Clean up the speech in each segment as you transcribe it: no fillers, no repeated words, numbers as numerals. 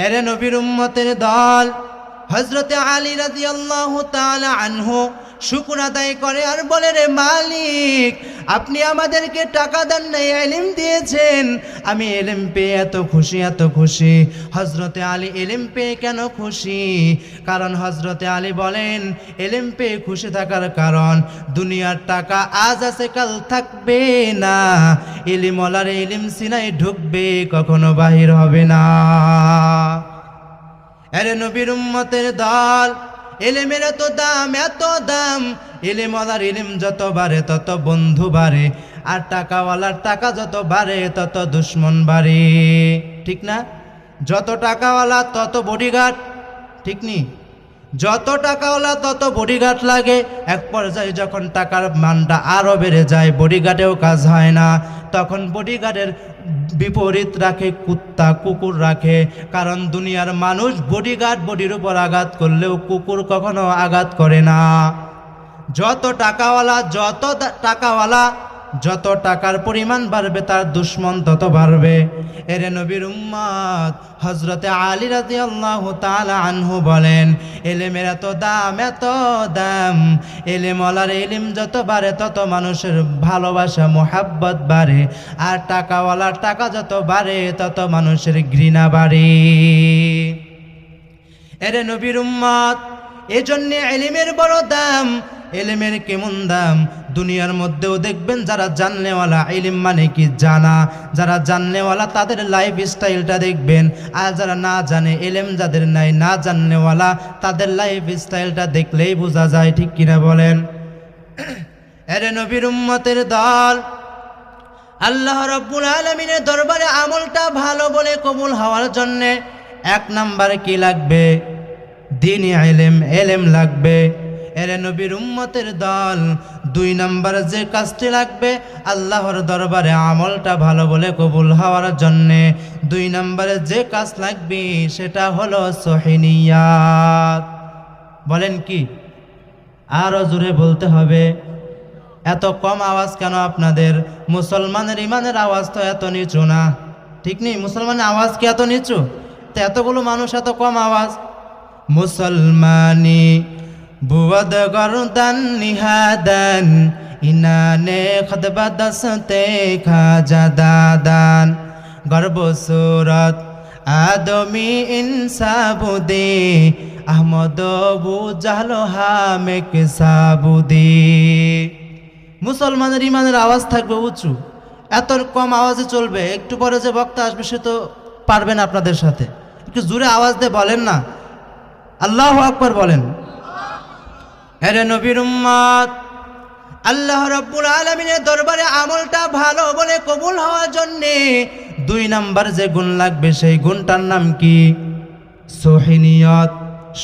এরে নবীর উম্মতের দল, হযরতে আলী রাদিয়াল্লাহু তাআলা আনহু শুকর আদায় করে আর বলে, রে মালিক, আপনি আমাদেরকে টাকা দেন নাই, ইলম দিয়েছেন। আমি ইলম পেয়ে এত খুশি, এত খুশি। হযরতে আলী ইলম পেয়ে কেন খুশি? কারণ হযরতে আলী বলেন, ইলম পেয়ে খুশি থাকার কারণ, দুনিয়ার টাকা আজ আছে কাল থাকবে না। ইলমওয়ালার ইলম সিনায় ঢুকবে, কখনো বাহির হবে না। এরে নবীর উম্মতের দল, ইলমের এত দাম, এত দাম। ইলমওয়ালার ইলম যত বাড়ে তত বন্ধু বাড়ে, আর টাকাওয়ালার টাকা যত বাড়ে তত দুশ্মন বাড়ে। ঠিক না? যত টাকাওয়ালা তত বডিগার্ড, ঠিক নি? যত টাকাওয়ালা তত বডিগার্ড লাগে। এক পর্যায়ে যখন টাকার মানটা আরও বেড়ে যায়, বডিগার্ডেও কাজ হয় না, তখন বডিগার্ডের বিপরীত রাখে কুত্তা, কুকুর রাখে। কারণ দুনিয়ার মানুষ বডিগার্ড বডির উপর আঘাত করলেও কুকুর কখনো আঘাত করে না। যত টাকাওয়ালা, যত টাকার পরিমাণ বাড়বে তার দুশ্মন তত বাড়বে। এরে নবীর উম্মত, হযরতে আলী রাদিয়াল্লাহু তাআলা আনহু বলেন, ইলমের এত দাম, এত দাম। ইলমওয়ালার ইলম যত বাড়ে তত মানুষের ভালোবাসা, মুহাব্বত বাড়ে, আর টাকাওয়ালার টাকা যত বাড়ে তত মানুষের ঘৃণা বাড়ে। এরে নবীর উম্মত, এজন্য ইলমের বড় দাম। ইলমের কেমন দাম? দুনিয়ার মধ্যেও দেখবেন যারা জাননেওয়ালা, ইলম মানে কি জানা, যারা জাননেওয়ালা তাদের লাইফ স্টাইলটা দেখবেন। আর যারা না জানে, ইলম যাদের নাই, না জাননেওয়ালা, তাদের লাইফ স্টাইলটা দেখলেই বোঝা যায়। ঠিক কিনা বলেন? এরে নবীর উম্মতের দল, আল্লাহ রাব্বুল আলামিনের দরবারে আমলটা ভালো বলে কবুল হওয়ার জন্যে এক নাম্বারে কি লাগবে? দ্বীনি ইলম, ইলম লাগবে। এরে নবীর উম্মতের দল, দুই নাম্বারে যে কাজটি লাগবে আল্লাহর দরবারে আমলটা ভালো বলে কবুল হওয়ার জন্যে, দুই নাম্বারে যে কাজ লাগবে সেটা হলো সহিহ নিয়াত। বলেন কি? আরো জোরে বলতে হবে। এত কম আওয়াজ কেন আপনাদের? মুসলমানের ইমানের আওয়াজ তো এত নিচু না, ঠিক নেই? মুসলমানের আওয়াজ কি এত নিচু? তো এতগুলো মানুষ এত কম আওয়াজ। মুসলমানি বুয়াদ গরদান নিহাদান, ইনানে খতবা দসতে খাজা দাদান, গর্ব সুরত আদমি ইনসাবুদে, আহমদ বু জাহলো হামেক সাবুদে। মুসলমানের ইমানের আওয়াজ থাকবে উঁচু, এত কম আওয়াজে চলবে? একটু পরে যে বক্তা আসবে সে তো পারবেন আপনাদের সাথে। একটু জোরে আওয়াজ দিয়ে বলেন না, আল্লাহু আকবার বলেন। এরে নবীর উম্মত, আল্লাহ রাব্বুল আলামিনের দরবারে আমলটা ভালো বলে কবুল হওয়ার জন্যে দুই নাম্বার যে গুণ লাগবে সেই গুণটার নাম কি? সহিহ নিয়ত।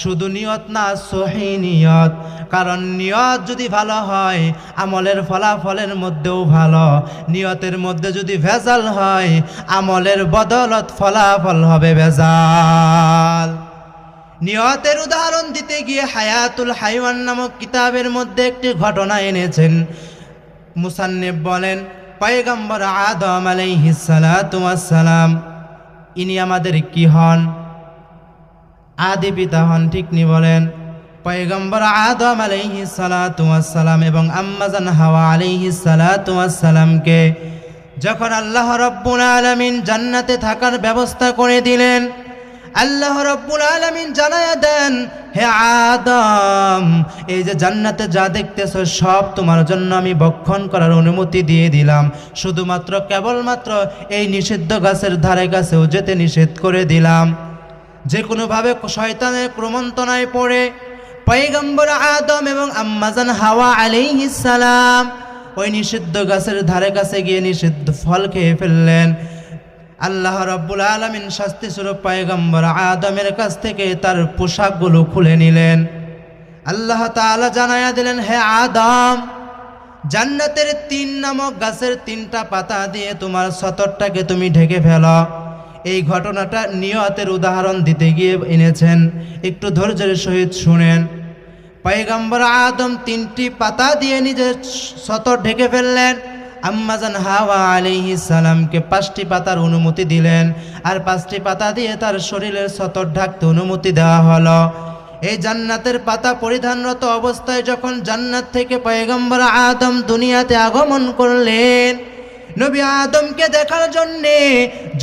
শুধু নিয়ত না, সহিহ নিয়ত। কারণ নিয়ত যদি ভালো হয় আমলের ফলাফলের মধ্যেও ভালো, নিয়তের মধ্যে যদি ভেজাল হয় আমলের বদলত ফলাফল হবে ভেজাল। নিয়তের উদাহরণ দিতে গিয়ে হায়াতুল হাইওয়ান নামক কিতাবের মধ্যে একটি ঘটনা এনেছেন। মুসান্নিফ বলেন, পয়গম্বর আদম আলাইহিস সালাতু ওয়াস সালাম, ইনি আমাদের কি হন? আদি পিতা হন, ঠিক নি বলেন? পয়গম্বর আদম আলাইহিস সালাতু ওয়াস সালাম এবং আম্মাজান হাওয়া আলাইহিস সালাতু ওয়াস সালামকে যখন আল্লাহ রাব্বুল আলামিন জান্নাতে থাকার ব্যবস্থা করে দিলেন, আল্লাহ রাব্বুল আলামিন জানায়া দেন, হে আদম, এই যে জান্নাতে যা দেখতেছো সব তোমার জন্য আমি ভক্ষণ করার অনুমতি দিয়ে দিলাম, শুধুমাত্র কেবলমাত্র এই নিষিদ্ধ গাছের ধারে কাছেও যেতে নিষেধ করে দিলাম। যে কোনোভাবে শয়তানের প্রমন্ত্রণায় পড়ে পয়গম্বর আদম এবং আম্মাজান হাওয়া আলাইহিস সালাম ওই নিষিদ্ধ গাছের ধারে কাছে গিয়ে নিষিদ্ধ ফল খেয়ে ফেললেন। আল্লাহ রাব্বুল আলামিন শাস্তি স্বরূপ পয়গম্বর আদমের কাছ থেকে তার পোশাকগুলো খুলে নিলেন। আল্লাহ তাআলা জানায়া দিলেন, হে আদম, জান্নাতের ৩ নামক গাছের ৩টা পাতা দিয়ে তোমার সতরটাকে তুমি ঢেকে ফেলো। এই ঘটনাটা নিয়তের উদাহরণ দিতে গিয়ে এনেছেন, একটু ধৈর্যের সহিত শুনেন। পয়গম্বর আদম ৩টি পাতা দিয়ে নিজের সতর ঢেকে ফেললেন আম্মাজান হাওয়া আলাইহিস সালামকে 5টি পাতার অনুমতি দিলেন, আর 5টি পাতা দিয়ে তার শরীরের সতর ঢাকতে অনুমতি দেওয়া হলো। এই জান্নাতের পাতা পরিধানরত অবস্থায় যখন জান্নাত থেকে পয়গম্বর আদম দুনিয়াতে আগমন করলেন, নবী আদমকে দেখার জন্যে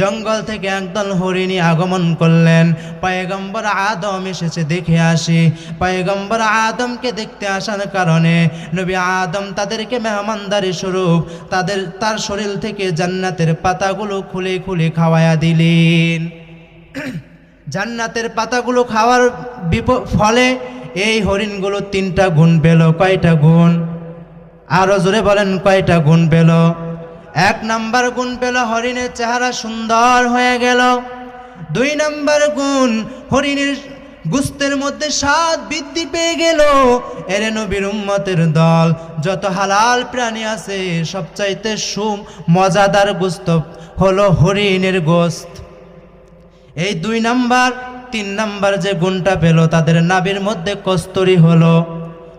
জঙ্গল থেকে একদল হরিণী আগমন করলেন। পয়গম্বর আদম এসেছে, দেখে আসি। পয়গম্বর আদমকে দেখতে আসার কারণে নবী আদম তাদেরকে মেহমানদারি স্বরূপ তার শরীর থেকে জান্নাতের পাতাগুলো খুলে খুলে খাওয়ায়া দিলেন। জান্নাতের পাতাগুলো খাওয়ার ফলে এই হরিণগুলো 3টা গুণ পেল। কয়টা গুণ? আরো জোরে বলেন, কয়টা গুণ পেল? 1 নাম্বার গুণ পেল, হরিণের চেহারা সুন্দর হয়ে গেল। 2 নাম্বার গুণ, হরিণের গোস্তের মধ্যে স্বাদ বৃদ্ধি পেয়ে গেল। এরে নবীর উম্মতের দল, যত হালাল প্রাণী আছে সবচাইতে মজাদার গোস্ত হলো হরিণের গোস্ত। এই 2 নাম্বার। 3 নাম্বার যে গুণটা পেল, তাদের নাভির মধ্যে কস্তুরী হলো।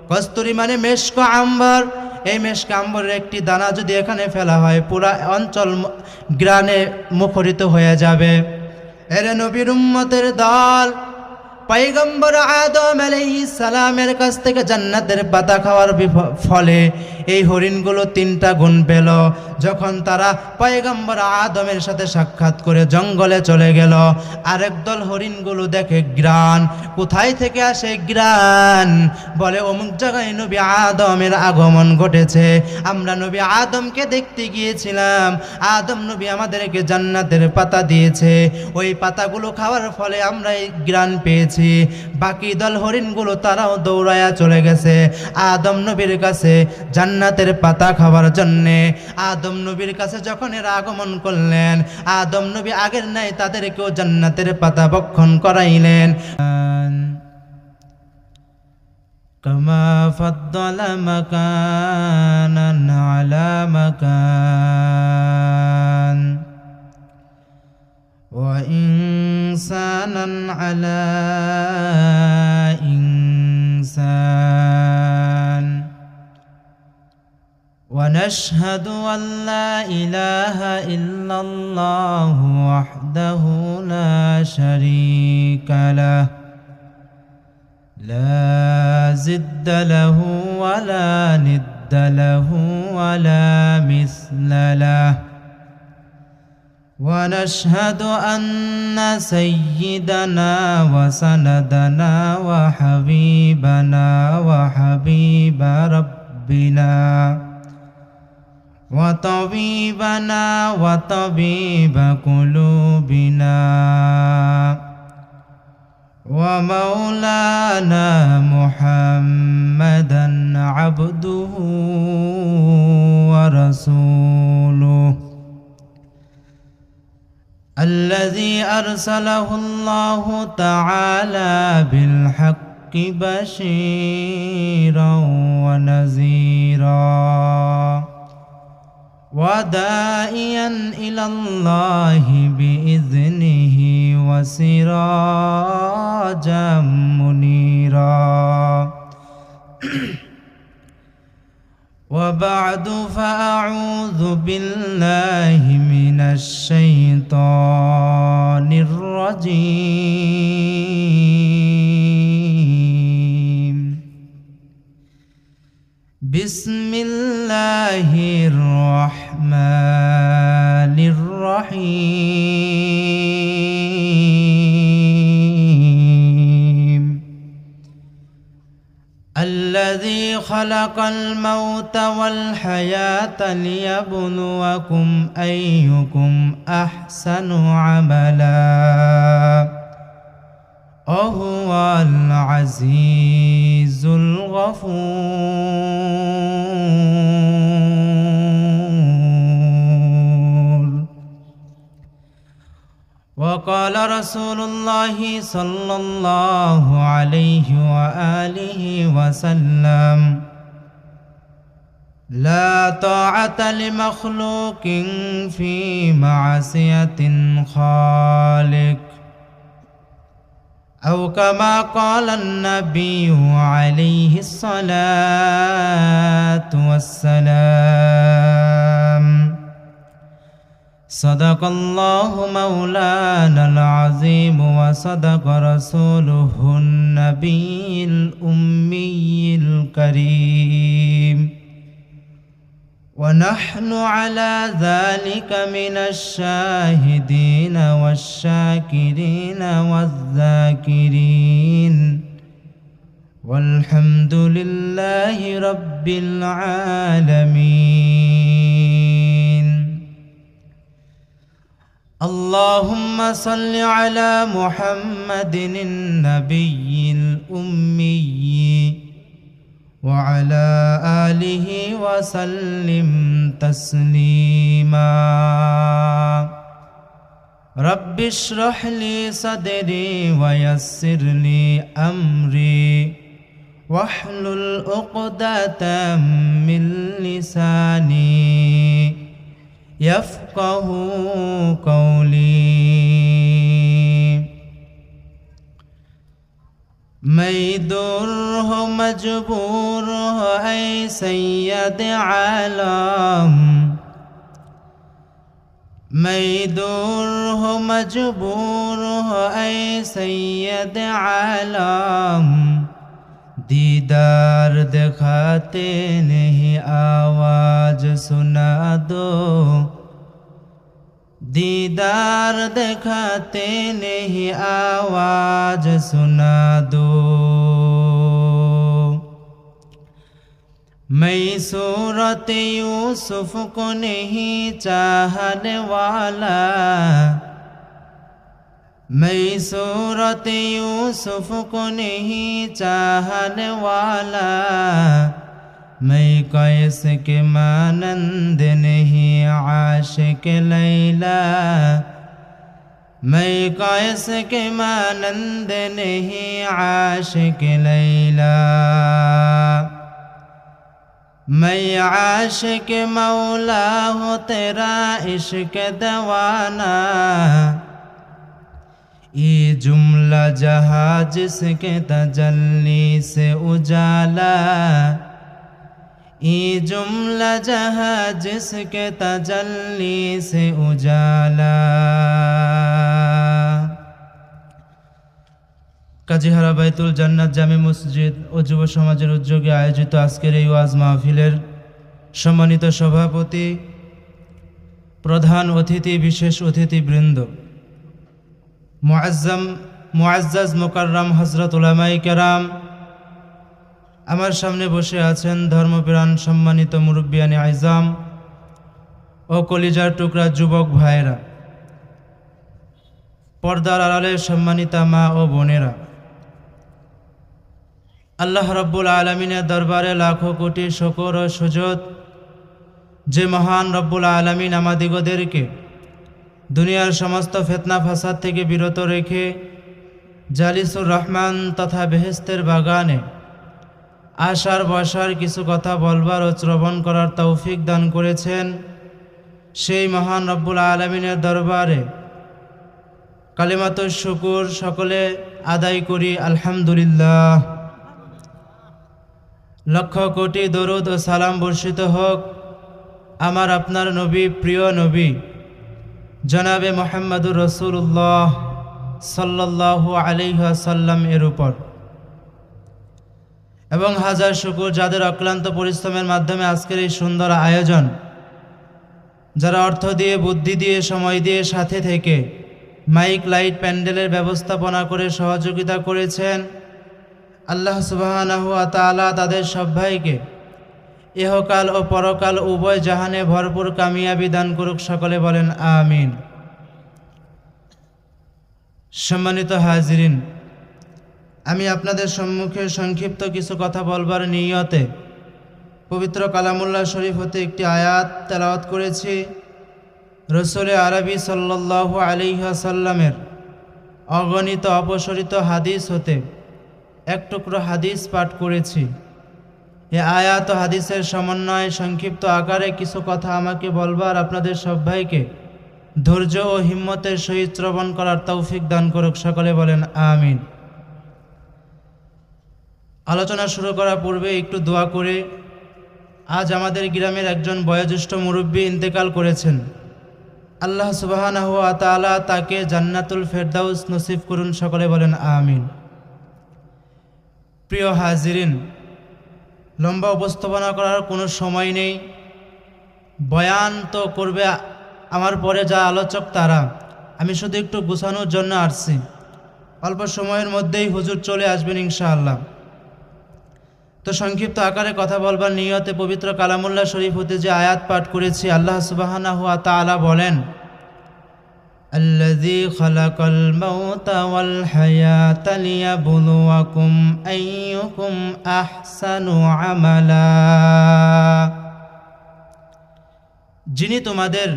কস্তুরী মানে মেশক আম্বর। এই মেশক আম্বরের একটি দানা যদি এখানে ফেলা হয়, পুরা অঞ্চল গ্রানে মুখরিত হয়ে যাবে। এরে নবীর উম্মতের দল, পয়গম্বর আদম আলাইহিস সালামের কাছ থেকে জান্নাতের পাতা খাওয়ার ফলে এই হরিণগুলো 3টা গুণ পেল। যখন তারা পয়গম্বর আদমের সাথে সাক্ষাৎ করে জঙ্গলে চলে গেল, আরেক দল হরিণগুলো দেখে গ্রান। কোথায় থেকে আসে গ্রান? বলে অমুক জায়গায় নবী আদমের আগমন ঘটেছে, আমরা নবী আদমকে দেখতে গিয়েছিলাম, আদম নবী আমাদেরকে জান্নাতের পাতা দিয়েছে, ওই পাতাগুলো খাওয়ার ফলে আমরা এই গ্রান পেয়েছি। বাকি দল হরিণগুলো তারাও দৌড়ায়া চলে গেছে আদম নবীর কাছে জান্নাতের পাতা খাওয়ার জন্যে। আদম নবীর কাছে যখন এরা আগমন করলেন, আদম নবী আগের নাই তাদেরকেও জান্নাতের পাতা ভক্ষণ করাইলেন। কামা ফাদ্দালা মাকানান আলা মাকান ওয়া ইনসানান আলা ইনসান ওয়া নাশহাদু আল্লা ইলাহা ইল্লাল্লাহু ওয়াহদাহু লা শারীকা লাহু লা জিদ্দা লাহু ওয়া লা নিদ্দা লাহু ওয়া লা মিসলা লাহু ونشهد أن سيدنا وسندنا وحبيبنا وحبيب ربنا وطبيبنا وطبيب قلوبنا ومولانا محمدا عبده ورسوله الذي أرسله الله تعالى بالحق بشيرا ونذيرا وداعيا إلى الله بإذنه وسراجا منيرا وبعد فأعوذ بالله من الشيطان الرجيم بسم الله الرحمن الرحيم الذي خلق الموت والحياة ليبلوكم أيكم أحسن عملا وهو العزيز الغفور وقال رسول الله صلى الله عليه وآله وسلم لا طاعة لمخلوق في معصية خالق أو كما قال النبي عليه الصلاة والسلام صدق الله مولانا العظيم وصدق رسوله النبي الأمي الكريم ونحن على ذلك من الشاهدين والشاكرين والذاكرين والحمد لله رب العالمين اللهم صل على محمد النبي الأمي وعلى آله وسلم تسليما رب اشرح لي صدري ويسر لي أمري واحلل عقدة من لساني يفقه قولي मैं दूर हो मजबूर हो ऐ सैयद आलम मैं दूर हो मजबूर हो ऐ सैयद आलम दीदार दिखाते नहीं आवाज सुना दो दीदार दिखाते नहीं आवाज सुना दो मैं सूरत यूसुफ को नहीं चाहने वाला मैं सूरत यूसुफ को नहीं चाहने वाला मैं कैसे के मानंद नहीं आशिक लैला मैं कैसे के मानंद नहीं आशिक लैला मैं आशिक मौला हूँ तेरा इश्क दवाना ये जुमला जहाँ जिसके तजल्ली से उजाला ये जुमला जहाँ जिसके तजल्ली से उजाला কাজীহারা বাইতুল জান্নাত জামে মসজিদ ও যুব সমাজের উদ্যোগে আয়োজিত আজকের এই ওয়াজ মাহফিলের সম্মানিত সভাপতি প্রধান অতিথি বিশেষ অতিথিবৃন্দ মুআজ্জাজ মুকাররম হযরত উলামায়ে কেরাম আমার সামনে বসে আছেন ধর্মপ্রাণ সম্মানিত মুরব্বিয়ানে আইজাম ও কলিজার টুকরা যুবক ভাইয়েরা পর্দার আড়ালে সম্মানিতা মা ও বোনেরা আল্লাহ রাব্বুল আলামিনের দরবারে লাখো কোটি শুকর ও সুজুদ যে মহান রব্বুল আলামিন আমাদিগদেরকে দুনিয়ার সমস্ত ফিতনা ফাসাদ থেকে বিরত রেখে জালিসুর রহমান তথা বেহেশতের বাগানে আসার বসার কিছু কথা বলবার ও শ্রবণ করার তৌফিক দান করেছেন সেই মহান রব্বুল আলামিনের দরবারে কালিমাতুশ শুকুর সকলে আদায় করি আলহামদুলিল্লাহ লক্ষ কোটি দরুদ ও সালাম বর্ষিত হোক আমার আপনার নবী প্রিয় নবী জনাবে মুহাম্মদুর রাসূলুল্লাহ সাল্লাল্লাহু আলাইহি ওয়াসাল্লাম এর উপর এবং হাজার শুকর যাদের অক্লান্ত পরিশ্রমের মাধ্যমে আজকের এই সুন্দর আয়োজন যারা অর্থ দিয়ে বুদ্ধি দিয়ে সময় দিয়ে সাথে থেকে মাইক লাইট প্যান্ডেলের ব্যবস্থাপনা করে সহযোগিতা করেছেন আল্লাহ সুবহানাহু ওয়া তাআলা তাদের সবাইকে ইহকাল ও পরকাল উভয় জাহানে ভরপুর কামিয়াবি দান করুক সকলে বলেন আমিন সম্মানিত হাজিরিন আমি আপনাদের সম্মুখে সংক্ষিপ্ত কিছু কথা বলবার নিয়তে পবিত্র কালামুল্লাহ শরীফ হতে একটি আয়াত তেলাওয়াত করেছি রসুল আরবি সাল্লাল্লাহু আলাইহি ওয়াসাল্লামের অগণিত অপসরিত হাদিস হতে এক টুকরো হাদিস পাঠ করেছি এ আয়াত ও হাদিসের সমন্বয়ে সংক্ষিপ্ত আকারে কিছু কথা আমাকে বলবার আপনাদের সবাইকে ধৈর্য ও হিম্মতের সহিত শ্রবণ করার তৌফিক দান করুক সকলে বলেন আমিন আলোচনা শুরু করার পূর্বে একটু দোয়া করে আজ আমাদের গ্রামের একজন বয়োজ্যেষ্ঠ মুরব্বী ইন্তেকাল করেছেন আল্লাহ সুবহানাহু ওয়া তাআলা তাকে জান্নাতুল ফেরদাউস নসিব করুন, সকলে বলেন আমিন। প্রিয় হাজিরিন, লম্বা উপস্থাপনা করার কোনো সময় নেই। বয়ান তো করবে আমার পরে যা আলোচক তারা, আমি শুধু একটু গুছানোর জন্য আসছি। অল্প সময়ের মধ্যেই হুজুর চলে আসবেন ইনশাআল্লাহ। তো সংক্ষিপ্ত আকারে কথা বলবার নিয়তে পবিত্র কালামুল্লাহ শরীফ হতে যে আয়াত পাঠ করেছি, আল্লাহ সুবহানাহু ওয়া তাআলা বলেন, আল্লাযী খালাকাল মাউতা ওয়াল হায়াতা লিয়াবলুয়াকুম আইয়ুকুম আহসানু আমালা। যিনি তোমাদের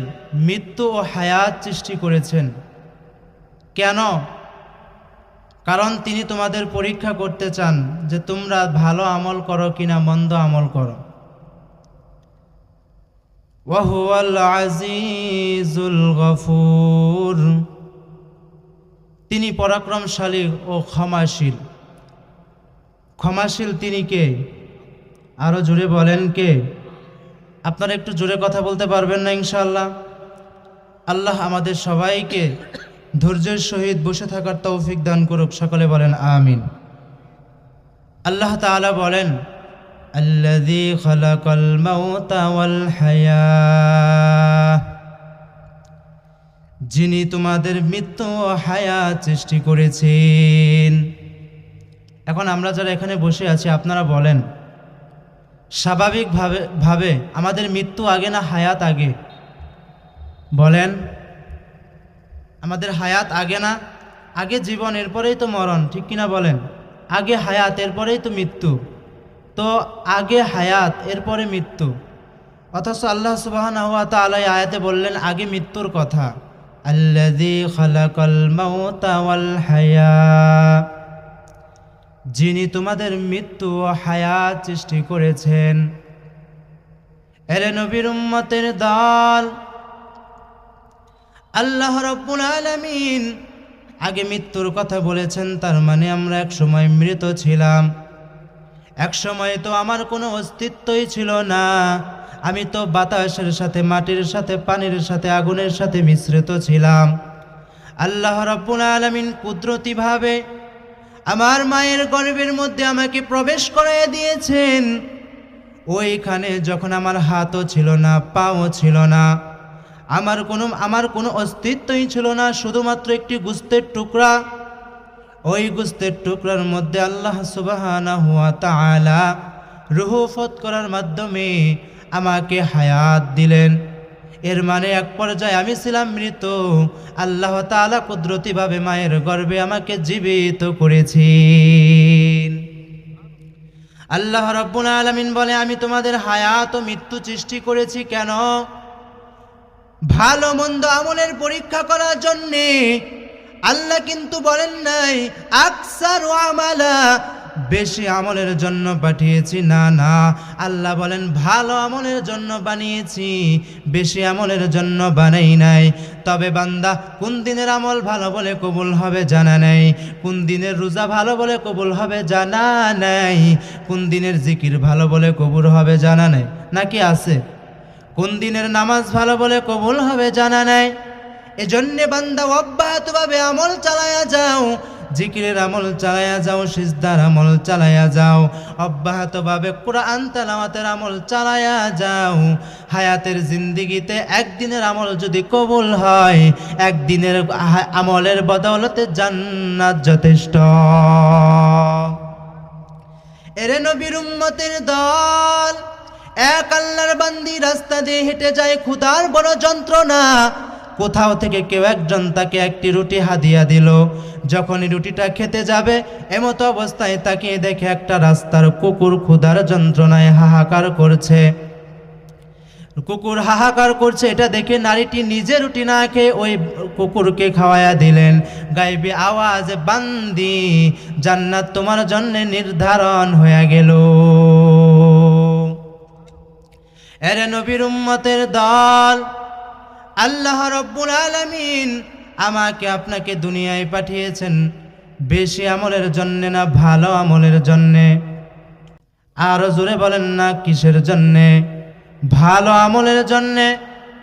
মৃত্যু ও হায়াত সৃষ্টি করেছেন। কেন? কারণ তিনি তোমাদের পরীক্ষা করতে চান যে তোমরা ভালো আমল করো কিনা মন্দ আমল করো। ওয়া হুয়াল আজিজুল গফুর, তিনি পরাক্রমশালী ও ক্ষমাশীল। ক্ষমাশীল তিনি কে? আরো জোরে বলেন কে? আপনারা একটু জোরে কথা বলতে পারবেন না ইনশাআল্লাহ? আল্লাহ আমাদের সবাইকে ধৈর্যের সহিত বসে থাকার তৌফিক দান করুক, সকলে বলেন আমিন। আল্লাহ তাআলা বলেন, আল্লাযী খালাকাল মাউতা ওয়াল হায়াত, যিনি তোমাদের মৃত্যু ও হায়াত সৃষ্টি করেছেন। এখন আমরা যারা এখানে বসে আছি, আপনারা বলেন, স্বাভাবিকভাবে আমাদের মৃত্যু আগে না হায়াত আগে? বলেন, আমাদের হায়াত আগে না? আগে জীবন, এরপরেই তো মরণ, ঠিক কিনা বলেন? আগে হায়াত, এরপরেই তো মৃত্যু। তো আগে হায়াত, এরপরে মৃত্যু। অথচ আল্লাহ সুবহানাহু ওয়া তাআলা আয়াতে বললেন আগে মৃত্যুর কথা। আল্লাযী খালাকাল মাউতা ওয়াল হায়াত, যিনি তোমাদের মৃত্যু ও হায়াত সৃষ্টি করেছেন। এরে নবীর উম্মতের দল, আল্লাহ রাব্বুল আলামিন আগে মৃত্যুর কথা বলেছেন, তার মানে আমরা এক সময় মৃত ছিলাম। এক সময় তো আমার কোনো অস্তিত্বই ছিল না। আমি তো বাতাসের সাথে, মাটির সাথে, পানির সাথে, আগুনের সাথে মিশ্রিত ছিলাম। আল্লাহ রাব্বুল আলামিন কুদরতিভাবে আমার মায়ের গর্ভের মধ্যে আমাকে প্রবেশ করায় দিয়েছেন। ওইখানে যখন আমার হাতও ছিল না, পাও ছিল না, আমার কোনো অস্তিত্বই ছিল না, শুধুমাত্র একটি গোস্তের টুকরা। ওই গোস্তের টুকরার মধ্যে আল্লাহ সুবহানাহু ওয়া তাআলা রূহ ফত করার মাধ্যমে আমাকে হায়াত দিলেন। এর মানে এক পর্যায়ে আমি ছিলাম মৃত, আল্লাহ তাআলা কুদরতিভাবে মায়ের গর্ভে আমাকে জীবিত করেছেন। আল্লাহ রাব্বুল আলামিন বলে, আমি তোমাদের হায়াত ও মৃত্যু সৃষ্টি করেছি কেন? ভালো মন্দ আমলের পরীক্ষা করার জন্যে। আল্লাহ কিন্তু বলেন নাই আকসারু আমালা, বেশি আমলের জন্য পাঠিয়েছি, না না, আল্লাহ বলেন ভালো আমলের জন্য বানিয়েছি, বেশি আমলের জন্য বানাই নাই। তবে বান্দা কোন দিনের আমল ভালো বলে কবুল হবে জানা নাই, কোন দিনের রোজা ভালো বলে কবুল হবে জানা নাই, কোন দিনের জিকির ভালো বলে কবুল হবে জানা নাই, নাকি আছে? কোন দিনের নামাজ ভালো বলে কবুল হবে জানা নাই। এজন্যে বান্দা অব্যাহতভাবে আমল চালায়া যাও, জিকিরের আমল চালায়া যাও, সিজদার আমল চালায়া যাও, অব্যাহতভাবে কোরআন তেলাওয়াতের আমল চালায়া যাও। হায়াতের জিন্দেগিতে একদিনের আমল যদি কবুল হয়, একদিনের আমলের বদৌলতে জান্নাত যথেষ্ট। এরে নবীর উম্মতের দল, এক আল্লাহর বান্দি রাস্তা দিয়ে হেঁটে যায়, ক্ষুধার বড় যন্ত্রণা। কোথাও থেকে কেউ একজন তাকে একটি রুটি হাদিয়া দিল। যখনই রুটিটা খেতে যাবে, এমতো অবস্থায় তাকে দেখে একটা রাস্তার কুকুর ক্ষুধার যন্ত্রণায় হাহাকার করছে। কুকুর হাহাকার করছে, এটা দেখে নারীটি নিজে রুটি না খেয়ে ওই কুকুরকে খাওয়ায়া দিলেন। গায়েবী আওয়াজে, বান্দি, জান্নাত তোমার জন্য নির্ধারণ হয়ে গেল। এরে নবীর উম্মতের দল, আল্লাহ রাব্বুল আলামিন আমাকে আপনাকে দুনিয়ায় পাঠিয়েছেন বেশি আমলের জন্যে না ভালো আমলের জন্যে? আরো জোরে বলেন না কিসের জন্যে? ভালো আমলের জন্যে।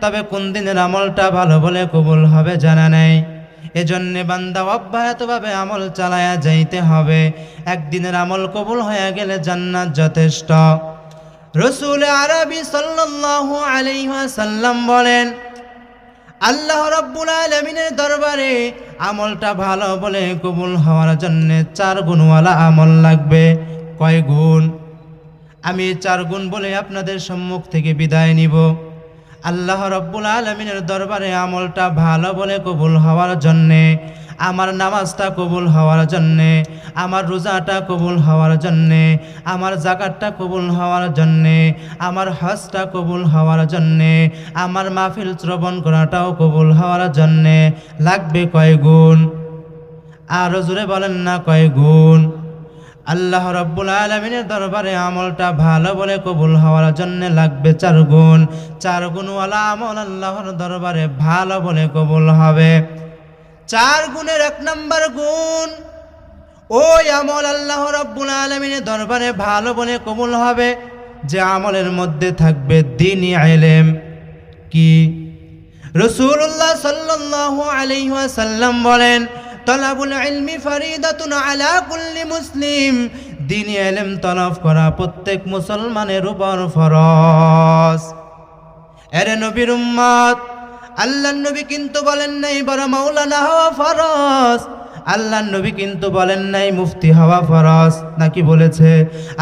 তবে কোন দিনের আমলটা ভালো বলে কবুল হবে জানা নেই। এজন্যে বান্দা অব্যাহতভাবে আমল চালায়া যাইতে হবে। একদিনের আমল কবুল হয়ে গেলে জান্নাত যথেষ্ট। রাসূল আরবি সাল্লাল্লাহু আলাইহি ওয়াসাল্লাম বলেন, আল্লাহ রাব্বুল আলামিনের দরবারে আমলটা ভালো বলে কবুল হওয়ার জন্য 4 গুণওয়ালা আমল লাগবে। কয় গুণ? আমি 4 গুণ বলে আপনাদের সম্মুখ থেকে বিদায় নিব। আল্লাহ রাব্বুল আলামিনের দরবারে আমলটা ভালো বলে কবুল হওয়ার জন্যে, আমার নামাজটা কবুল হওয়ার জন্যে, আমার রোজাটা কবুল হওয়ার জন্যে, আমার যাকাতটা কবুল হওয়ার জন্যে, আমার হজটা কবুল হওয়ার জন্যে, আমার মাহফিল শ্রবণ করাটাও কবুল হওয়ার জন্যে লাগবে কয় গুণ? আরো জোরে বলেন না, কয় গুণ? আল্লাহ রাব্বুল আলামিনের দরবারে আমলটা ভালো বলে কবুল হওয়ার জন্য লাগবে 4 গুণ। 4 গুণওয়ালা আমল আল্লাহর দরবারে ভালো বলে কবুল হবে। 4 গুণের 1 নম্বর গুণ, ওই আমল আল্লাহ রাব্বুল আলামিনের দরবারে ভালো বলে কবুল হবে যে আমলের মধ্যে থাকবে দ্বীনি ইলম। কি? রাসূলুল্লাহ সাল্লাল্লাহু আলাইহি ওয়াসাল্লাম বলেন, তলাবুল ইলমি ফরিদাতুন আলা কুল্লি মুসলিম। দ্বীনি ইলম তলব করা প্রত্যেক মুসলমানের উপর ফরজ। এরে নবীর উম্মত, আল্লাহর নবী কিন্তু বলেন নাই বড় মাওলানা হওয়া ফরজ। আল্লাহর নবী কিন্তু বলেন নাই মুফতি হওয়া ফরজ। নাকি বলেছে?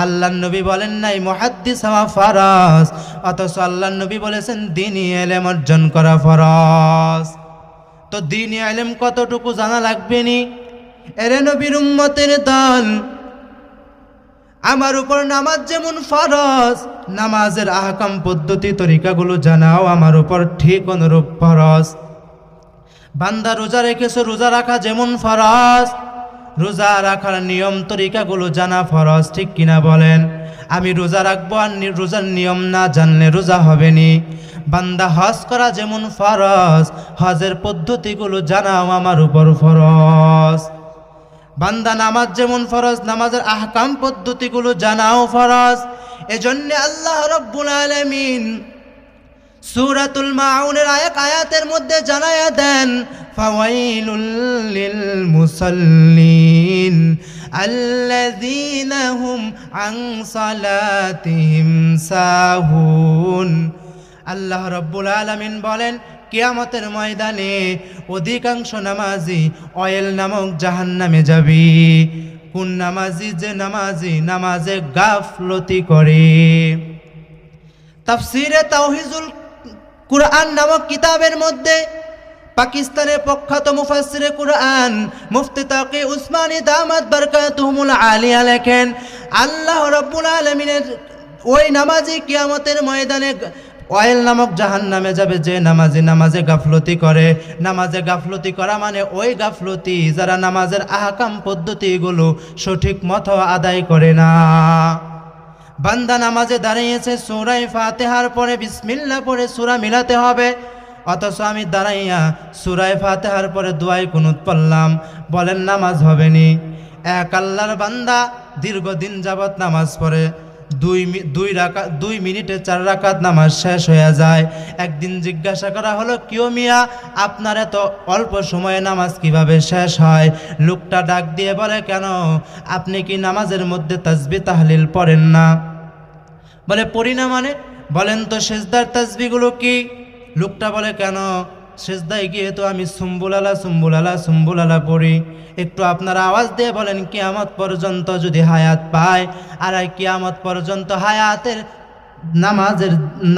আল্লাহর নবী বলেন নাই মুহাদ্দিস হওয়া ফরজ। অথচ আল্লাহর নবী বলেছেন দ্বীনি ইলম অর্জন করা ফরজ। তো দ্বীনি ইলম কতটুকু জানা লাগবে নি? এরে নবীর উম্মতের দল, আমার উপর নামাজ যেমন ফরজ, নামাজের আহকাম পদ্ধতি তরিকাগুলো জানাও আমার উপর ঠিক অনুরূপ ফরজ। বান্দা রোজা রেখেছো, রোজা রাখা যেমন ফরজ, রোজা রাখার নিয়ম তরিকাগুলো জানা ফরজ। ঠিক কিনা বলেন? আমি রোজা রাখবো আর রোজার নিয়ম না জানলে রোজা হবে নি। বান্দা হজ করা যেমন ফরজ, হজের পদ্ধতিগুলো জানাও আমার উপর ফরজ। বান্দা নামাজ যেমন ফরজ, নামাজের আহকাম পদ্ধতিগুলো জানাও ফরজ। এজন্য আল্লাহ রাব্বুল আলামিন সূরাতুল মাউনের আয়াতের মধ্যে জানায়া দেন, ফাওয়াইলুল লিল মুসাল্লিন আল্লাযীনা হুম আন সালাতিহিম সাহুন। আল্লাহ রাব্বুল আলামিন বলেন, কিয়ামতের ময়দানে অধিকাংশ নামাজি অয়েল নামক জাহান্নামে যাবে। কোন নামাজি? যে নামাজি নামাজে গাফলতি করে। তাফসিরে তাওহিজুল কুরআন নামক কিতাবের মধ্যে পাকিস্তানের প্রখ্যাত মুফাসসিরে কুরআন মুফতি তাকি উসমানী দামাত বারকাতুহুমুল আলিয়া লেখেন, আল্লাহ রাব্বুল আলামিনের ওই নামাজি কিয়ামতের ময়দানে অয়েল নামক জাহান্নামে যাবে যে নামাজি নামাজে গাফলতি করে। নামাজে গাফলতি করা মানে ওই গাফলতি যারা নামাজের আহকাম পদ্ধতিগুলো সঠিক মতো আদায় করে না। বান্দা নামাজে দাঁড়িয়েছে, সূরা ফাতিহার পরে বিসমিল্লাহ পড়ে সূরা মিলাতে হবে, অথচ আমি দাঁড়াইয়া সূরা ফাতিহার পরে দুআয়ে কুনুত পড়লাম, বলেন নামাজ হবে নি? এক আল্লাহর বান্দা দীর্ঘদিন যাবত নামাজ পড়ে, 2 মিনিটে 4 রাকাত নামাজ শেষ হয়ে যায়। একদিন জিজ্ঞাসা করা হলো, কিও মিয়া, আপনার এত অল্প সময়ে নামাজ কিভাবে শেষ হয়? লোকটা ডাক দিয়ে বলে, কেন, আপনি কি নামাজের মধ্যে তাসবিহ তাহলিল পড়েন না? বলে, পড়ি না। মানে? বলেন তো সিজদার তাসবিহগুলো কি? লোকটা বলে, কেন, সিজদায় গিয়ে তো আমি সুম্বুলালা সুম্বুলালা সুম্বুলালা পড়ি। একটু আপনারা আওয়াজ দিয়ে বলেন, কিয়ামত পর্যন্ত যদি হায়াত পায়, আর কিয়ামত পর্যন্ত হায়াতের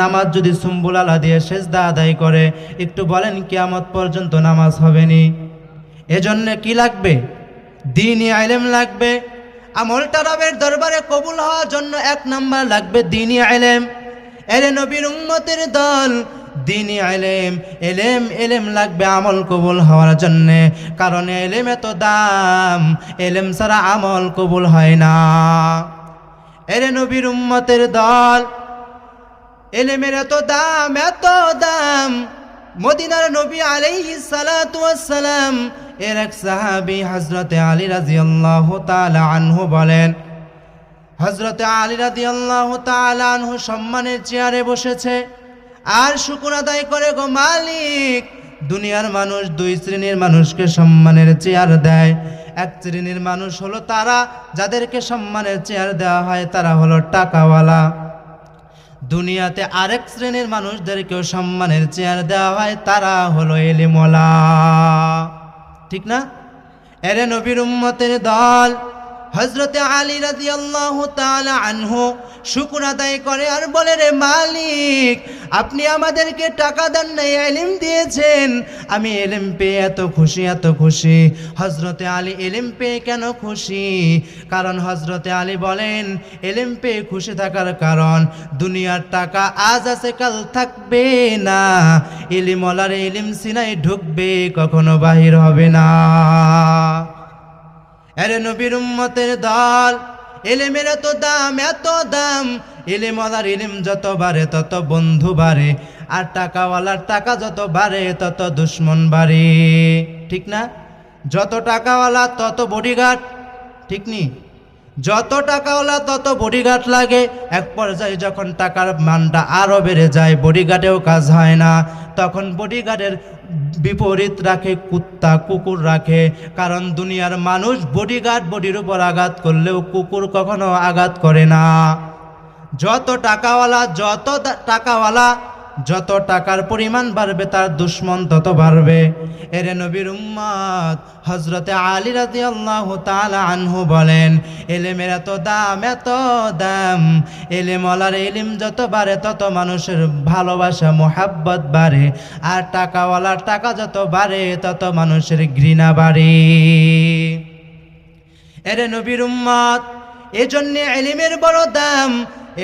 নামাজ যদি সুম্বুলালা দিয়ে সিজদা আদায় করে, একটু বলেন কিয়ামত পর্যন্ত নামাজ হবে নি? এজন্য কি লাগবে? দ্বীনি ইলম লাগবে। আমলটা রবের দরবারে কবুল হওয়ার জন্য 1 নাম্বার লাগবে দ্বীনি ইলম। এরে নবীর উম্মতের দল, দ্বীনি ইলম লাগবে আমল কবুল হওয়ার জন্য। কারণ ইলম এত দাম, ইলম ছাড়া আমল কবুল হয় না। এরে নবীর উম্মতের দল, ইলমের এত দাম। মদিনার নবী আলাইহিস সালাতু ওয়াস সালাম এর এক সাহাবী হযরতে আলী রাদিয়াল্লাহু তাআলা আনহু বলেন, হযরতে আলী রাদিয়াল্লাহু তাআলা আনহু সম্মানের চেয়ারে বসেছে, আর শুকর আদায় করে গো মালিক। দুনিয়ার মানুষ দুই শ্রেণীর মানুষকে সম্মানের চেয়ার দেয়। এক শ্রেণীর মানুষ হলো তারা যাদেরকে সম্মানের চেয়ার দেওয়া হয়, তারা হলো টাকাওয়ালা। দুনিয়াতে আরেক শ্রেণীর মানুষদেরকেও সম্মানের চেয়ার দেওয়া হয়, তারা হলো এলিমওয়ালা। ঠিক না? এরে নবীর উম্মতের দল হযরতে আলী রাদিয়াল্লাহু তাআলা আনহু শুকর আদায় করে আর বলে, রে মালিক, আপনি আমাদেরকে টাকা দেন নাই, ইলম দিয়েছেন। আমি ইলম পেয়ে এত খুশি, এত খুশি। হযরতে আলী ইলম পেয়ে কেন খুশি? কারণ হযরতে আলী বলেন, ইলম পেয়ে খুশি থাকার কারণ দুনিয়ার টাকা আজ আছে কাল থাকবে না। ইলমওয়ালার ইলম সিনায় ঢুকবে, কখনো বাহির হবে না। আরে নবীর উম্মতের দল, ইলমের এত দাম, এত দাম। ইলমওয়ালার ইলম যত বাড়ে তত বন্ধু বাড়ে, আর টাকাওয়ালার টাকা যত বাড়ে তত দুশ্মন বাড়ে। ঠিক না? যত টাকাওয়ালা তত বডিগার্ড। ঠিক নি? যত টাকাওয়ালা তত বডিগার্ড লাগে। এক পর্যায়ে যখন টাকার মানটা আরও বেড়ে যায়, বডিগার্ডেও কাজ হয় না, তখন বডিগার্ডের বিপরীত রাখে কুত্তা, কুকুর রাখে। কারণ দুনিয়ার মানুষ বডিগার্ড বডির উপর আঘাত করলেও কুকুর কখনো আঘাত করে না। যত টাকাওয়ালা যত টাকার পরিমাণ বাড়বে তার দুশ্মন তত বাড়বে। এরে নবীর উম্মত হযরতে আলী রাদিয়াল্লাহু তাআলা আনহু বলেন, ইলমের এত দাম, এত দাম। ইলমওয়ালার ইলম যত বাড়ে তত মানুষের ভালোবাসা, মোহাব্বত বাড়ে, আর টাকাওয়ালার টাকা যত বাড়ে তত মানুষের ঘৃণা বাড়ে। এরে নবীর উম্মত, এজন্য ইলমের বড় দাম।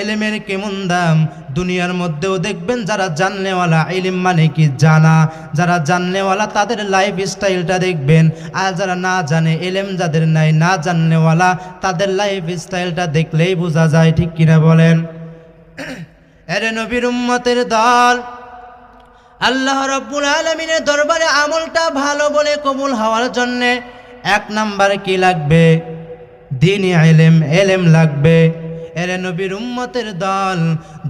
ইলমের কেমন দাম? দুনিয়ার মধ্যেও দেখবেন যারা জাননেওয়ালা, ইলম মানে কি জানা, যারা জাননেওয়ালা তাদের লাইফ স্টাইলটা দেখবেন। আর যারা না জানে, ইলম যাদের নাই, না জাননেওয়ালা, তাদের লাইফ স্টাইলটা দেখলেই বোঝা যায়। ঠিক কিনা বলেন? এরে নবীর উম্মতের দল, আল্লাহ রাব্বুল আলামিনের দরবারে আমলটা ভালো বলে কবুল হওয়ার জন্য এক নাম্বার কি লাগবে? দ্বীনি ইলম, ইলম লাগবে। এরে নবীর উম্মতের দল,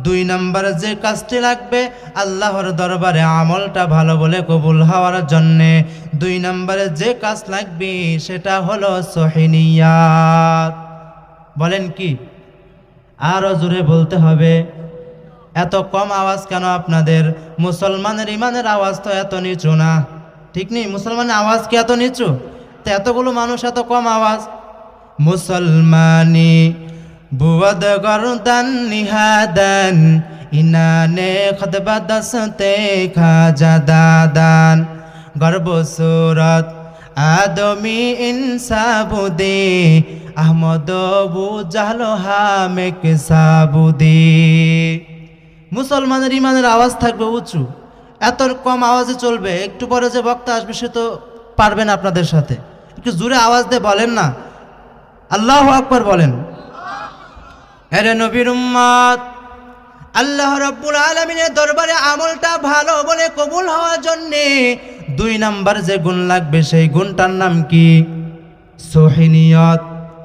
দুই নাম্বার যে কাজটি লাগবে আল্লাহর দরবারে আমলটা ভালো বলে কবুল হওয়ার জন্যে, দুই নাম্বারে যে কাজ লাগবে সেটা হলো সহিহ নিয়াত। বলেন কি? আরো জোরে বলতে হবে। এত কম আওয়াজ কেন আপনাদের? মুসলমানের ইমানের আওয়াজ তো এত নিচু না। ঠিক নেই? মুসলমানের আওয়াজ কি এত নিচু? তো এতগুলো মানুষ এত কম আওয়াজ। মুসলমানি বুয়াদ গরদান নিহাদান, ইনানে খতবা দসতে খাজা দাদান, গর্ব সুরত আদমি ইনসাবুদে, আহমদ বু জাহলো হামেক সাবুদে। মুসলমানের ইমানের আওয়াজ থাকবে উঁচু, এত কম আওয়াজে চলবে? একটু পরে যে বক্তা আসবে সে তো পারবেন আপনাদের সাথে। একটু জোরে আওয়াজ দিয়ে বলেন না, আল্লাহু আকবার বলেন। এরে নবীর উম্মত, আল্লাহ রাব্বুল আলামিনের দরবারে আমলটা ভালো বলে কবুল হওয়ার জন্যে দুই নাম্বার যে গুণ লাগবে সেই গুণটার নাম কি? সহিহ নিয়ত।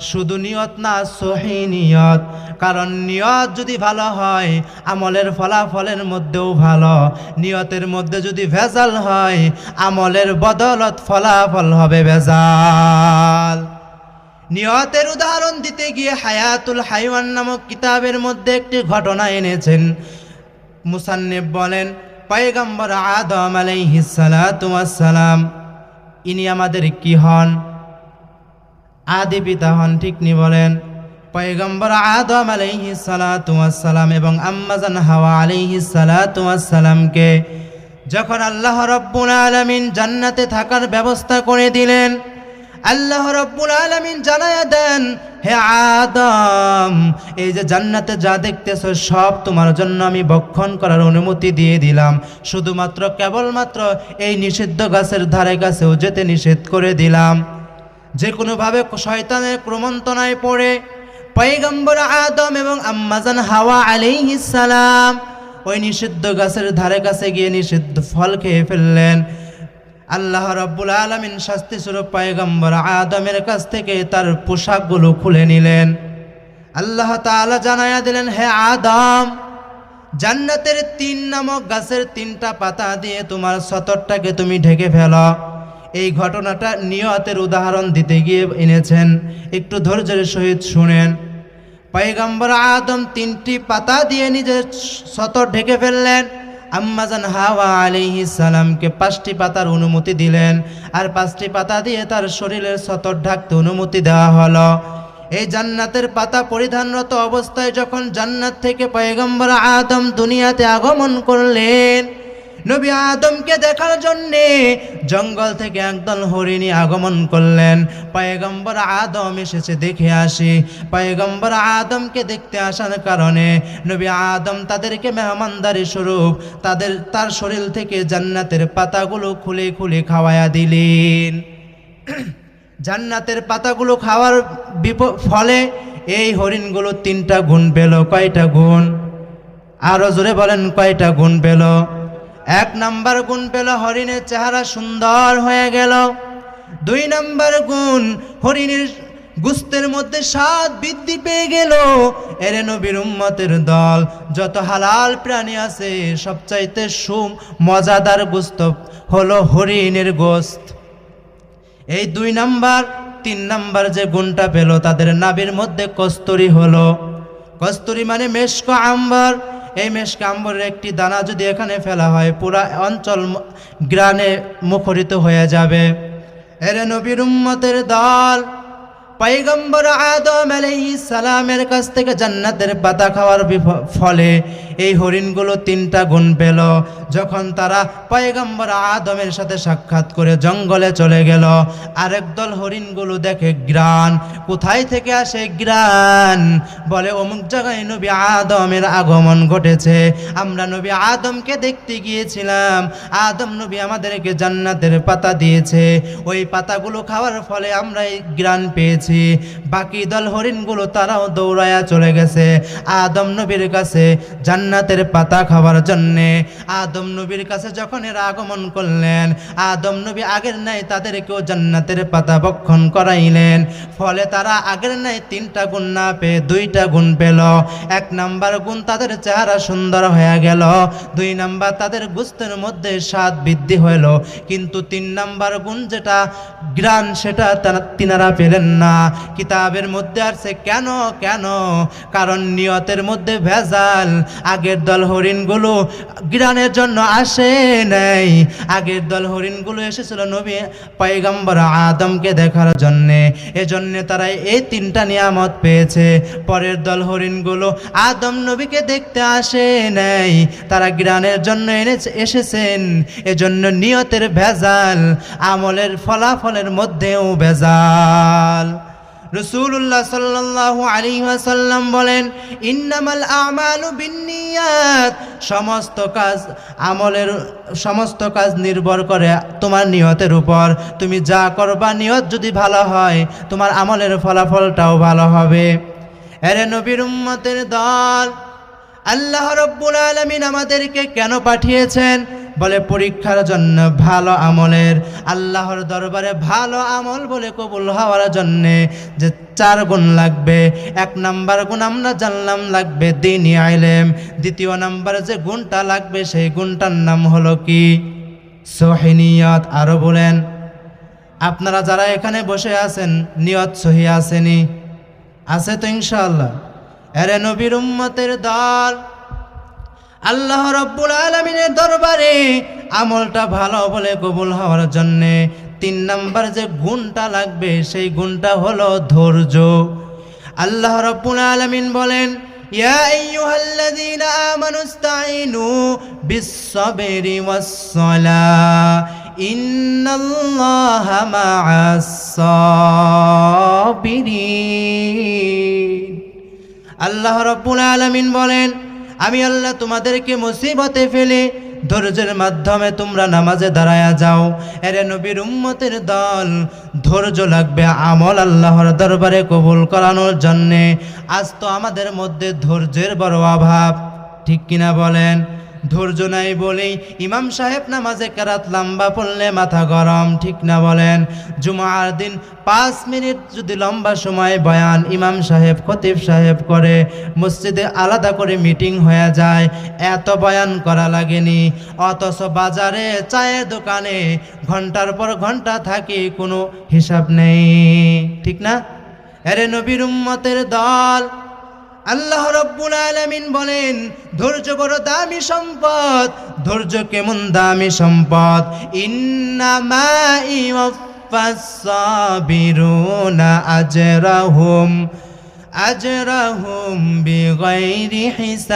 শুধু নিয়ত না, সহিহ নিয়ত। কারণ নিয়ত যদি ভালো হয় আমলের ফলাফলের মধ্যেও ভালো। নিয়তের মধ্যে যদি ভেজাল হয় আমলের বদলত ফলাফল হবে ভেজাল। নিয়তের উদাহরণ দিতে গিয়ে হায়াতুল হাইওয়ান নামক কিতাবের মধ্যে একটি ঘটনা এনেছেন। মুসান্নিফ বলেন, পয়গম্বর আদম আলাইহিস সালাতু ওয়াস সালাম, ইনি আমাদের কি হন? আদি পিতা হন। ঠিক নি বলেন? পয়গম্বর আদম আলাইহিস সালাতু ওয়াস সালাম এবং আম্মাজান হাওয়া আলাইহিস সালাতু ওয়াস সালামকে যখন আল্লাহ রাব্বুল আলামিন জান্নাতে থাকার ব্যবস্থা করে দিলেন, আল্লাহ রাব্বুল আলামিন জানায়া দেন, হে আদম, এই যে জান্নাতে যা দেখতেছো সব তোমার জন্য আমি ভক্ষণ করার অনুমতি দিয়ে দিলাম। শুধুমাত্র কেবলমাত্র এই নিষিদ্ধ গাছের ধারে কাছেও যেতে নিষেধ করে দিলাম। যে কোনোভাবে শয়তানের প্রমন্ত্রণায় পড়ে পয়গম্বর আদম এবং আম্মাজান হাওয়া আলাইহিস সালাম ওই নিষিদ্ধ গাছের ধারে কাছে গিয়ে নিষিদ্ধ ফল খেয়ে ফেললেন। আল্লাহ রাব্বুল আলামিন শাস্তি স্বরূপ পয়গম্বর আদমের কাছ থেকে তার পোশাকগুলো খুলে নিলেন। আল্লাহ তাআলা জানায়া দিলেন, হে আদম, জান্নাতের 3 নামক গাছের 3টা পাতা দিয়ে তোমার সতরটাকে তুমি ঢেকে ফেলো। এই ঘটনাটা নিয়তের উদাহরণ দিতে গিয়ে এনেছেন, একটু ধৈর্যের সহিত শুনেন। পয়গম্বর আদম 3টি পাতা দিয়ে নিজের সতর ঢেকে ফেললেন। আম্মাজান হাওয়া আলাইহিস সালামকে 5টি পাতার অনুমতি দিলেন, আর 5টি পাতা দিয়ে তার শরীরের সতর ঢাকতে অনুমতি দেওয়া হলো। এই জান্নাতের পাতা পরিধানরত অবস্থায় যখন জান্নাত থেকে পয়গম্বর আদম দুনিয়াতে আগমন করলেন, নবী আদমকে দেখার জন্যে জঙ্গল থেকে একদল হরিণী আগমন করলেন। পয়গম্বর আদম এসেছে, দেখে আসি। পয়গম্বর আদমকে দেখতে আসার কারণে নবী আদম তাদেরকে মেহমানদারি স্বরূপ তার শরীর থেকে জান্নাতের পাতাগুলো খুলে খুলে খাওয়ায়া দিলেন। জান্নাতের পাতাগুলো খাওয়ার ফলে এই হরিণগুলো 3টা গুণ পেল। কয়টা গুণ? আরো জোরে বলেন, কয়টা গুণ পেল? 1 নাম্বার গুণ পেল, হরিণের চেহারা সুন্দর হয়ে গেল। 2 নাম্বার গুণ, হরিণের গোস্তের মধ্যে স্বাদ বৃদ্ধি পেয়ে গেল। এরে নবীর উম্মতের দল, যত হালাল প্রাণী আছে সবচাইতে মজাদার গোস্ত হলো হরিণের গোস্ত। এই 2 নাম্বার। 3 নাম্বার যে গুণটা পেল, তাদের নাভির মধ্যে কস্তুরী হলো। কস্তুরী মানে মেশক আম্বর। এই মেশক আম্বরের একটি দানা যদি এখানে ফেলা হয়, পুরা অঞ্চল গ্রানে মুখরিত হয়ে যাবে। এরে নবীর উম্মতের দল, পয়গম্বর আদম আলাইহিস সালামের কাছ থেকে জান্নাতের পাতা খাওয়ার ফলে এই হরিণগুলো 3টা গুণ পেল। যখন তারা পয়গম্বর আদমের সাথে সাক্ষাৎ করে জঙ্গলে চলে গেল, আরেক দল হরিণগুলো দেখে গ্রান। কোথায় থেকে আসে গ্রান? বলে অমুক জায়গায় নবী আদমের আগমন ঘটেছে, আমরা নবী আদমকে দেখতে গিয়েছিলাম, আদম নবী আমাদেরকে জান্নাতের পাতা দিয়েছে, ওই পাতাগুলো খাওয়ার ফলে আমরা এই গ্রান পেয়েছি। বাকি দল হরিণগুলো তারাও দৌড়ায়া চলে গেছে আদম নবীর কাছে জান্নাতের পাতা খাওয়ার জন্যে। আদম নবীর কাছে যখন এরা আগমন করলেন, আদম নবী আগের নাই তাদেরকেও জান্নাতের পাতা ভক্ষণ করাইলেন। ফলে তারা আগের নাই 3টা গুণ না পেয়ে 2টা গুণ পেল। 1 নাম্বার গুণ, তাদের চেহারা সুন্দর হয়ে গেল। 2 নাম্বার, তাদের গোস্তের মধ্যে স্বাদ বৃদ্ধি হইল। কিন্তু 3 নাম্বার গুণ যেটা গ্রান, সেটা তিনারা পেলেন না। কিতাবের মধ্যে আছে কেন? কারণ নিয়তের মধ্যে ভেজাল। আগের দল হরিণগুলো গ্রানের জন্য আসে নাই, আগের দল হরিণগুলো এসেছিল নবী পয়গম্বর আদমকে দেখার জন্যে। এজন্যে তারা এই 3টা নিয়ামত পেয়েছে। পরের দল হরিণগুলো আদম নবীকে দেখতে আসে নাই, তারা গ্রানের জন্য এসেছেন। এজন্য নিয়তের ভেজাল, আমলের ফলাফলের মধ্যেও ভেজাল। রাসূলুল্লাহ সাল্লাল্লাহু আলাইহি ওয়াসাল্লাম বলেন, ইন্নামাল আমালু বিন্নিয়াত, সমস্ত কাজ নির্ভর করে তোমার নিয়তের উপর। তুমি যা করবা, নিয়ত যদি ভালো হয়, তোমার আমলের ফলাফলটাও ভালো হবে। এরে নবীর উম্মতের দল, আল্লাহ রাব্বুল আলামিন আমাদেরকে কেন পাঠিয়েছেন? বলে পরীক্ষার জন্য, ভালো আমলের। আল্লাহর দরবারে ভালো আমল বলে কবুল হওয়ার জন্যে যে 4 গুণ লাগবে। 1 নাম্বার গুণ আমরা জানলাম লাগবে দ্বীনি ইলম। 2য় নাম্বার যে গুণটা লাগবে, সেই গুণটার নাম হলো কি? সহি নিয়ত। আরো বলেন, আপনারা যারা এখানে বসে আছেন, নিয়ত সহি আসেনি? আছে তো ইনশাআল্লাহ। এরে নবীর উম্মতের দল, আল্লাহ রাব্বুল আলামিনের দরবারে আমলটা ভালো বলে কবুল হওয়ার জন্যে 3 নাম্বার যে গুণটা লাগবে, সেই গুণটা হলো ধৈর্য। আল্লাহ রাব্বুল আলামিন বলেন, ইয়া আইয়ুহাল্লাযীনা আমানুস্তাঈনু বিস-সাবরি ওয়াস-সালাহ ইন্নাল্লাহা মা'আস-সাবিরিন। আল্লাহ রাব্বুল আলামিন বলেন, আমি আল্লাহ তোমাদেরকে মুসিবতে ফেলে ধৈর্যের মাধ্যমে তোমরা নামাজে দাঁড়ায়া যাও। এরে নবীর উম্মতের দল, ধৈর্য লাগবে আমল আল্লাহর দরবারে কবুল করানোর জন্যে। আজ তো আমাদের মধ্যে ধৈর্যের বড় অভাব, ঠিক কিনা বলেন? ধৈর্য নাই বলেই ইমাম সাহেব নামাজে কেরাত লম্বা পড়লে মাথা গরম, ঠিক না বলেন? জুমার দিন 5 মিনিট যদি লম্বা সময় বয়ান ইমাম সাহেব খতিব সাহেব করে, মসজিদে আলাদা করে মিটিং হয়ে যায়, এত বয়ান করা লাগেনি। অথচ বাজারে চায়ের দোকানে ঘন্টার পর ঘন্টা থাকি, কোনো হিসাব নেই, ঠিক না? আরে নবীর উম্মতের দল, আল্লাহ রাব্বুল আলামিন বলেন ধৈর্য বড় দামি সম্পদ। ধৈর্য কেমন দামি সম্পদ? ইন্নামা ইউফাস সাবিরুনা আজরাহুম বিগাইরি হিসাব।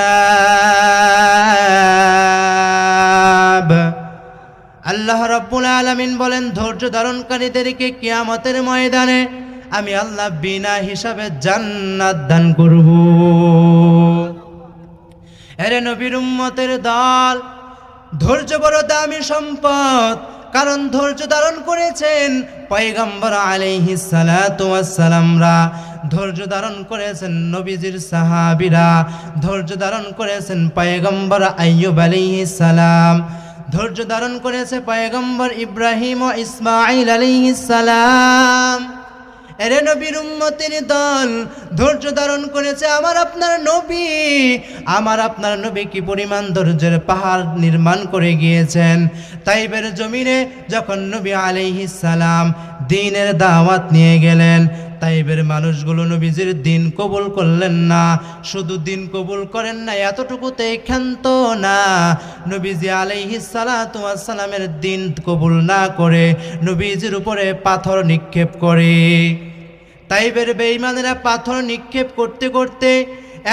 আল্লাহ রাব্বুল আলামিন বলেন ধৈর্য ধারণকারীদেরকে কিয়ামতের ময়দানে আমি আল্লাহ বিনা হিসাবে জান্নাত দান করব। এরে নবীর উম্মতের দল, ধৈর্য বড় দামি সম্পদ, কারণ ধৈর্য ধারণ করেছেন পয়গম্বর আলাইহিস সালাতু ওয়াস সালামরা, ধৈর্য ধারণ করেছেন নবীজির সাহাবীরা, ধৈর্য ধারণ করেছেন পয়গম্বর আইয়ুব আলাইহিস সালাম, ধৈর্য ধারণ করেছে পয়গম্বর ইব্রাহিম ও ইসমাঈল আলাইহিস সালাম। এরে নবীর উম্মতের দল, ধৈর্য ধারণ করেছে আমার আপনার নবী। আমার আপনার নবী কি পরিমাণ ধৈর্যের পাহাড় নির্মাণ করে গিয়েছেন। তাইবের জমিনে যখন নবী আলাইহিস সালাম দ্বীনের দাওয়াত নিয়ে গেলেন, তাইবের মানুষগুলো নবীজির দিন কবুল করলেন না। শুধু দিন কবুল করেন না, এতটুকুতে ক্ষান্ত না, নবীজি আলাইহিস সালাতু ওয়াস সালামের দিন কবুল না করে নবীজির উপরে পাথর নিক্ষেপ করে। তাইবের বেঈমানেরা পাথর নিক্ষেপ করতে করতে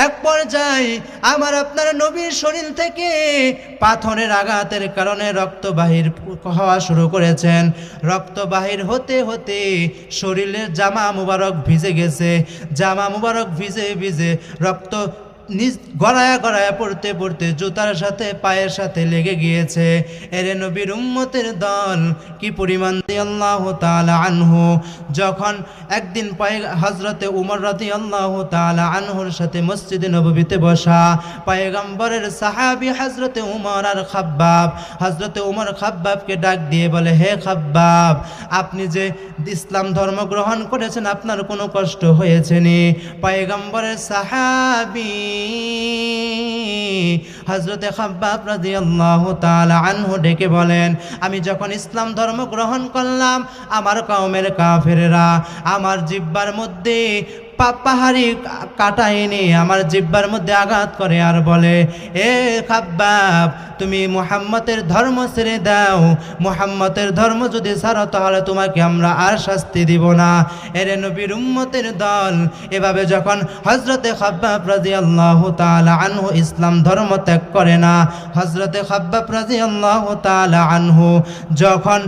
এক পর্যায়ে আমার আপনার নবীর শরীর থেকে পাথরের আঘাতের কারণে রক্ত বাহির হওয়া শুরু করেছেন। রক্ত বাহির হতে হতে শরীরের জামা মুবারক ভিজে গেছে। জামা মুবারক ভিজে ভিজে রক্ত নিজ গড়ায়া গড়ায়া পড়তে পড়তে জুতার সাথে পায়ের সাথে লেগে গিয়েছে। এরে নবীর উম্মতের দল, কি পরিমাণ রাদিয়াল্লাহু তাআলা আনহু যখন একদিন হযরতে উমর রাদিয়াল্লাহু তাআলা আনহুর সাথে মসজিদে নববীতে বসা, পয়গম্বরের সাহাবী হযরতে উমর আর খাব্বাব, হযরতে উমর খাব্বাবকে ডাক দিয়ে বলে, হে খাব্বাব, আপনি যে ইসলাম ধর্ম গ্রহণ করেছেন আপনার কোনো কষ্ট হয়েছে নি? পয়গম্বরের সাহাবী হযরতে খাব্বাব রাদিয়াল্লাহু তাআলা আনহু ডেকে বলেন, আমি যখন ইসলাম ধর্ম গ্রহণ করলাম আমার কওমের কাফেররা আমার জিহ্বার মধ্যে পাহাড়ি কাটা এনে আমার জিহ্বার মধ্যে আঘাত করে আর বলে, এ খাব্বাব, তুমি মুহাম্মদের ধর্ম ছেড়ে দাও, মুহাম্মদের ধর্ম যদি ছাড়ো তাহলে তোমাকে আমরা আর শাস্তি দিব না। এরে নবীর উম্মতের দল, এভাবে যখন হযরতে খাব্বাব রাদিয়াল্লাহু তাআলা আনহু ইসলাম ধর্ম ত্যাগ করে না, হযরতে খাব্বাব রাদিয়াল্লাহু তাআলা আনহু যখন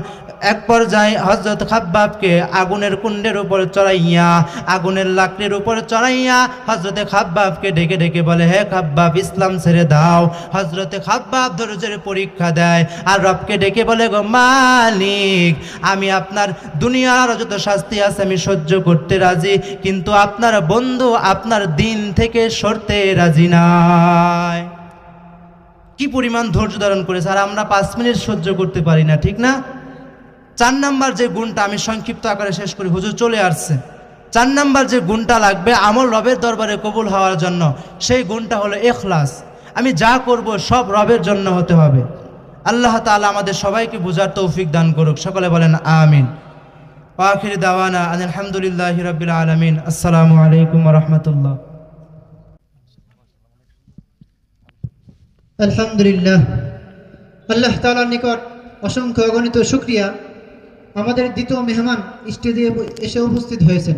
এক পর্যায়ে হযরত খাব্বাবকে আগুনের কুণ্ডের উপর চড়াইয়া, আগুনের লাকড়ির উপর চড়াইয়া হযরতে খাব্বাবকে ডেকে ডেকে বলে, হে খাব্বাব, ইসলাম ছেড়ে দাও। হযরতে খাব্বাব ধৈর্যের পরীক্ষা দেয় আর রবকে ডেকে বলে, গো মালিক, আমি আপনার দুনিয়ার যত শাস্তি আছে আমি সহ্য করতে রাজি, কিন্তু আপনার বন্ধু আপনার দিন থেকে সরতে রাজি নাই। কি পরিমাণ ধৈর্য ধারণ করেছে, আর আমরা 5 মিনিট সহ্য করতে পারি না, ঠিক না? 4 নাম্বার যে গুণটা আমি সংক্ষিপ্ত আকারে শেষ করি, হুজুর চলে আসছে। 4 নাম্বার যে গুণটা লাগবে আমল রবের দরবারে কবুল হওয়ার জন্য, সেই গুণটা হলো ইখলাস। আমি যা করব সব রবের জন্য হতে হবে। আল্লাহ তাআলা আমাদের সবাইকে বুঝার তৌফিক দান করুক, সকলে বলেন আমিন। ওয়া আখির দাওয়ানা আলহামদুলিল্লাহি রাব্বিল আলামিন। আসসালামু আলাইকুম ওয়া রাহমাতুল্লাহ। আলহামদুলিল্লাহ, আল্লাহ তাআলার নিকট অসংখ্য অগণিত শুকরিয়া। আমাদের দ্বিতীয় মেহমান স্টেজে এসে উপস্থিত হয়েছেন।